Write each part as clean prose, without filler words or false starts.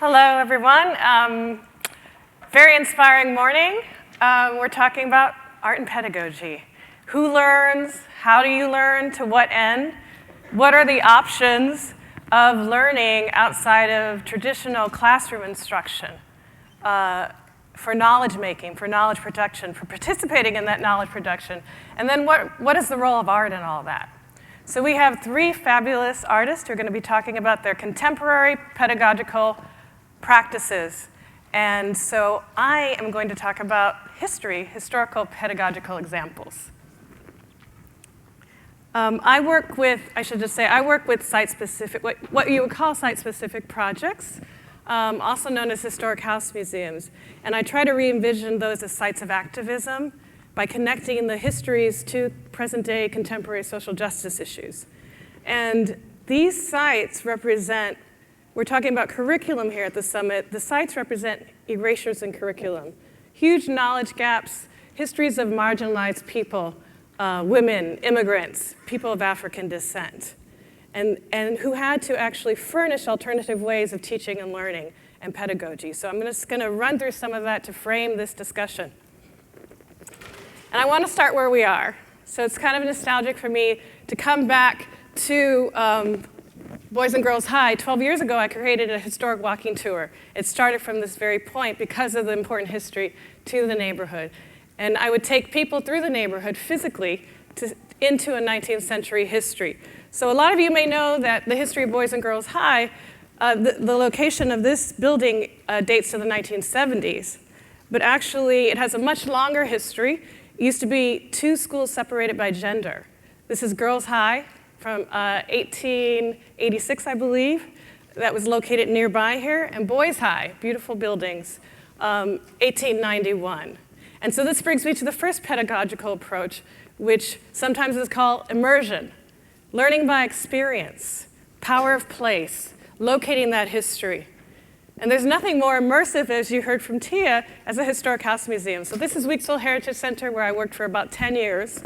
Hello, everyone. Very inspiring morning. We're talking about art and pedagogy. Who learns? How do you learn? To what end? What are the options of learning outside of traditional classroom instruction for knowledge making, for knowledge production, for participating in that knowledge production? And then what is the role of art in all that? So we have three fabulous artists who are going to be talking about their contemporary pedagogical practices. And so I am going to talk about historical pedagogical examples. I work with site-specific, what you would call site-specific projects, also known as historic house museums. And I try to re-envision those as sites of activism by connecting the histories to present-day contemporary social justice issues. And these sites represent, we're talking about curriculum here at the summit, the sites represent erasures in curriculum, huge knowledge gaps, histories of marginalized people, women, immigrants, people of African descent, and who had to actually furnish alternative ways of teaching and learning and pedagogy. So I'm just going to run through some of that to frame this discussion. And I want to start where we are. So it's kind of nostalgic for me to come back to Boys and Girls High. 12 years ago, I created a historic walking tour. It started from this very point because of the important history to the neighborhood. And I would take people through the neighborhood physically into a 19th century history. So a lot of you may know that the history of Boys and Girls High, the location of this building dates to the 1970s. But actually, it has a much longer history. It used to be two schools separated by gender. This is Girls High from 1886, I believe, that was located nearby here, and Boys High, beautiful buildings, 1891. And so this brings me to the first pedagogical approach, which sometimes is called immersion, learning by experience, power of place, locating that history. And there's nothing more immersive, as you heard from Tia, as a historic house museum. So this is Weeksville Heritage Center, where I worked for about 10 years,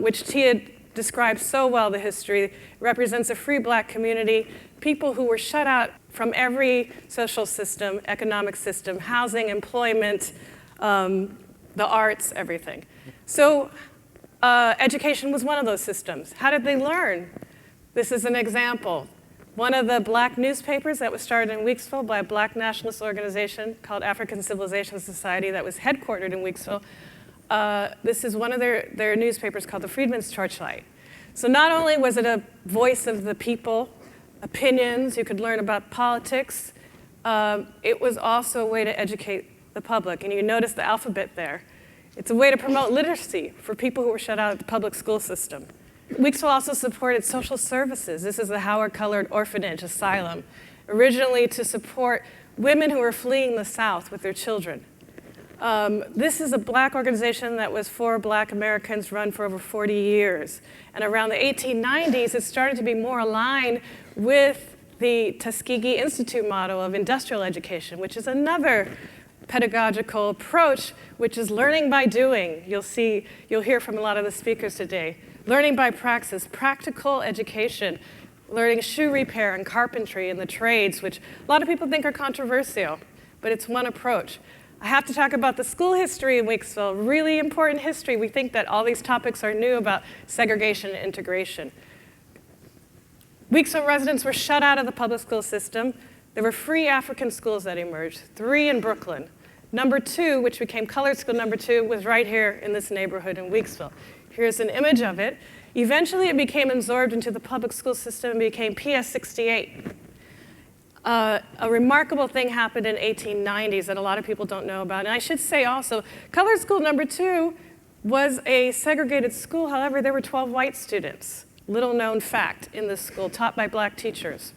which Tia describes so well the history. It represents a free Black community, people who were shut out from every social system, economic system, housing, employment, the arts, everything. So education was one of those systems. How did they learn? This is an example. One of the Black newspapers that was started in Weeksville by a Black nationalist organization called African Civilization Society that was headquartered in Weeksville. This is one of their newspapers called the Freedmen's Torchlight. So not only was it a voice of the people, opinions, you could learn about politics, it was also a way to educate the public. And you notice the alphabet there. It's a way to promote literacy for people who were shut out of the public school system. Weeksville also supported social services. This is the Howard Colored Orphanage Asylum, originally to support women who were fleeing the South with their children. This is a Black organization that was for Black Americans, run for over 40 years. And around the 1890s, it started to be more aligned with the Tuskegee Institute model of industrial education, which is another pedagogical approach, which is learning by doing. You'll hear from a lot of the speakers today. Learning by praxis, practical education, learning shoe repair and carpentry and the trades, which a lot of people think are controversial, but it's one approach. I have to talk about the school history in Weeksville, really important history. We think that all these topics are new about segregation and integration. Weeksville residents were shut out of the public school system. There were free African schools that emerged, 3 in Brooklyn. Number 2, which became colored school number 2, was right here in this neighborhood in Weeksville. Here's an image of it. Eventually, it became absorbed into the public school system and became PS 68. A remarkable thing happened in the 1890s that a lot of people don't know about. And I should say also, colored school number 2 was a segregated school. However, there were 12 white students. Little known fact in this school, taught by Black teachers.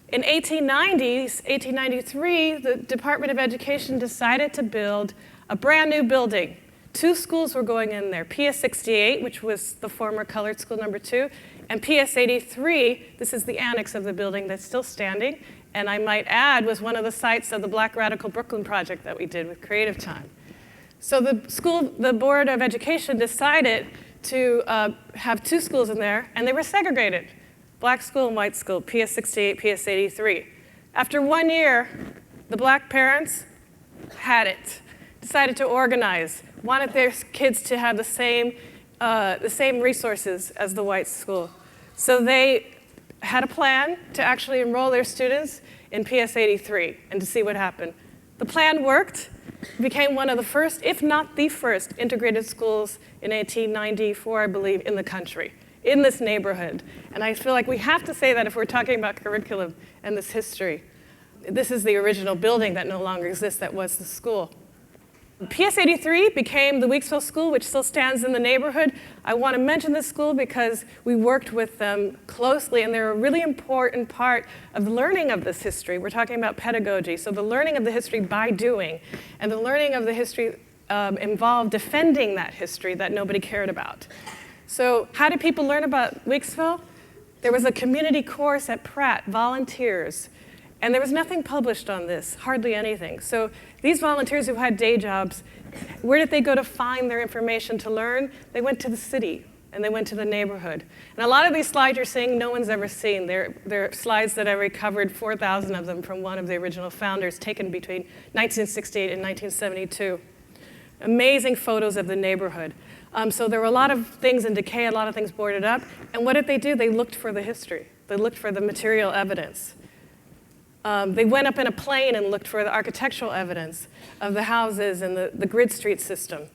In 1893, the Department of Education decided to build a brand new building. 2 schools were going in there, PS 68, which was the former colored school number 2, and PS 83, this is the annex of the building that's still standing, and I might add was one of the sites of the Black Radical Brooklyn project that we did with Creative Time. So the Board of Education decided to have 2 schools in there, and they were segregated. Black school and white school, PS 68, PS 83. After 1 year, the black parents had it, decided to organize, wanted their kids to have the same resources as the white school. So they had a plan to actually enroll their students in PS 83 and to see what happened. The plan worked. It became one of the first, if not the first, integrated schools in 1894, I believe, in the country, in this neighborhood. And I feel like we have to say that if we're talking about curriculum and this history. This is the original building that no longer exists that was the school. PS 83 became the Weeksville School, which still stands in the neighborhood. I want to mention this school because we worked with them closely, and they're a really important part of the learning of this history. We're talking about pedagogy, so the learning of the history by doing, and the learning of the history involved defending that history that nobody cared about. So how did people learn about Weeksville? There was a community course at Pratt, volunteers. And there was nothing published on this, hardly anything. So these volunteers who had day jobs, where did they go to find their information to learn? They went to the city, and they went to the neighborhood. And a lot of these slides you're seeing no one's ever seen. They're slides that I recovered, 4,000 of them from one of the original founders, taken between 1968 and 1972. Amazing photos of the neighborhood. So there were a lot of things in decay, a lot of things boarded up. And what did they do? They looked for the history. They looked for the material evidence. They went up in a plane and looked for the architectural evidence of the houses and the grid street system.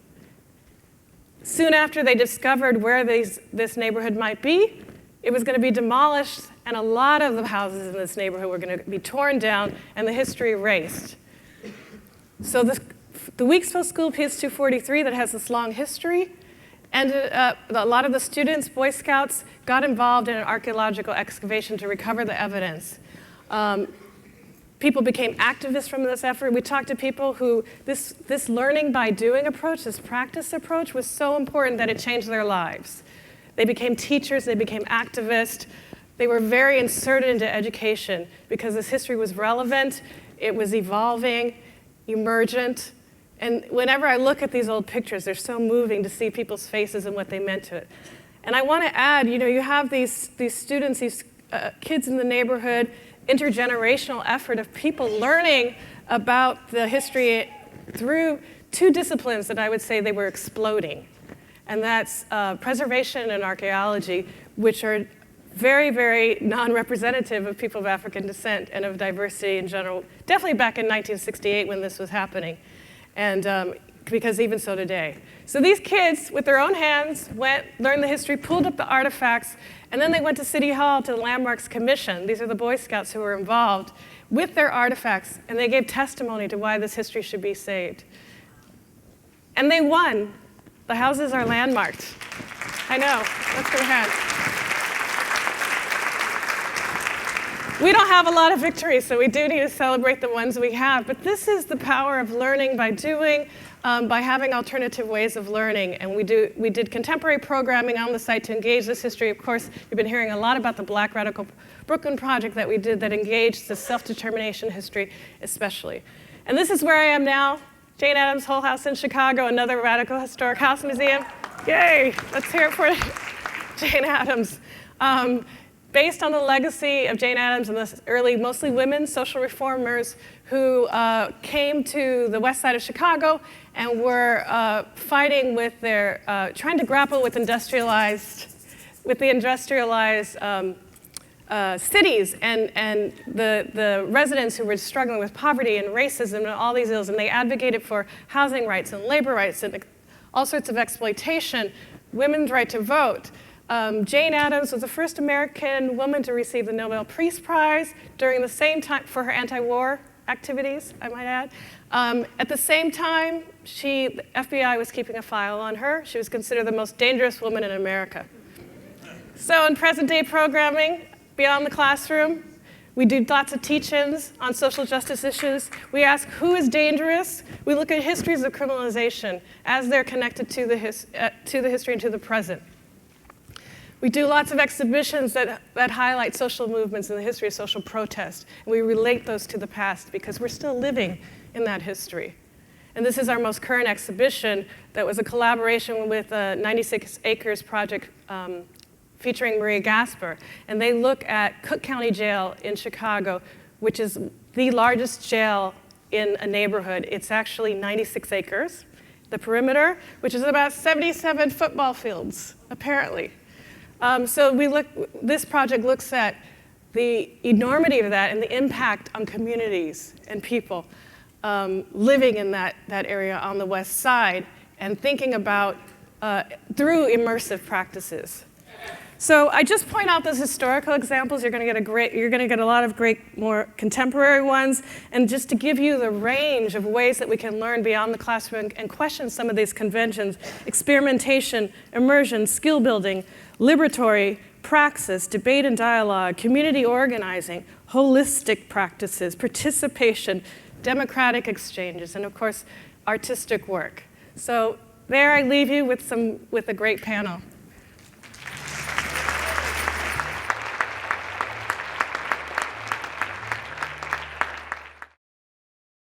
Soon after they discovered where this neighborhood might be, it was going to be demolished, and a lot of the houses in this neighborhood were going to be torn down and the history erased. So the Weeksville School, PS 243, that has this long history, and a lot of the students, Boy Scouts, got involved in an archaeological excavation to recover the evidence. People became activists from this effort. We talked to people who this learning by doing approach, this practice approach, was so important that it changed their lives. They became teachers, they became activists. They were very inserted into education because this history was relevant, it was evolving, emergent. And whenever I look at these old pictures, they're so moving to see people's faces and what they meant to it. And I want to add, you have these students, these kids in the neighborhood, intergenerational effort of people learning about the history through two disciplines that I would say they were exploding. And that's preservation and archaeology, which are very, very non-representative of people of African descent and of diversity in general, definitely back in 1968 when this was happening, and because even so today. So these kids, with their own hands, went, learned the history, pulled up the artifacts, and then they went to City Hall to the Landmarks Commission. These are the Boy Scouts who were involved with their artifacts, and they gave testimony to why this history should be saved. And they won. The houses are landmarked. I know, let's go ahead. We don't have a lot of victories, so we do need to celebrate the ones we have, but this is the power of learning by doing, by having alternative ways of learning. And we did contemporary programming on the site to engage this history. Of course, you've been hearing a lot about the Black Radical Brooklyn project that we did that engaged the self-determination history especially. And this is where I am now, Jane Addams' Whole House in Chicago, another radical historic house museum. Yay, let's hear it for Jane Addams. Based on the legacy of Jane Addams and the early, mostly women social reformers who came to the west side of Chicago and were fighting with their, trying to grapple with the industrialized cities and the residents who were struggling with poverty and racism and all these ills, and they advocated for housing rights and labor rights and all sorts of exploitation, women's right to vote. Jane Addams was the first American woman to receive the Nobel Peace Prize during the same time for her anti-war activities, I might add. At the same time, the FBI was keeping a file on her. She was considered the most dangerous woman in America. So in present-day programming, beyond the classroom, we do lots of teach-ins on social justice issues. We ask who is dangerous. We look at histories of criminalization as they're connected to the history and to the present. We do lots of exhibitions that highlight social movements and the history of social protest. And we relate those to the past because we're still living in that history. And this is our most current exhibition that was a collaboration with 96 Acres Project featuring Maria Gasper. And they look at Cook County Jail in Chicago, which is the largest jail in a neighborhood. It's actually 96 acres. The perimeter, which is about 77 football fields, apparently. So this project looks at the enormity of that and the impact on communities and people living in that area on the west side and thinking about through immersive practices. So I just point out those historical examples. You're going to get a lot of great, more contemporary ones, and just to give you the range of ways that we can learn beyond the classroom and question some of these conventions: experimentation, immersion, skill building, liberatory, praxis, debate and dialogue, community organizing, holistic practices, participation, democratic exchanges, and of course, artistic work. So there I leave you with a great panel.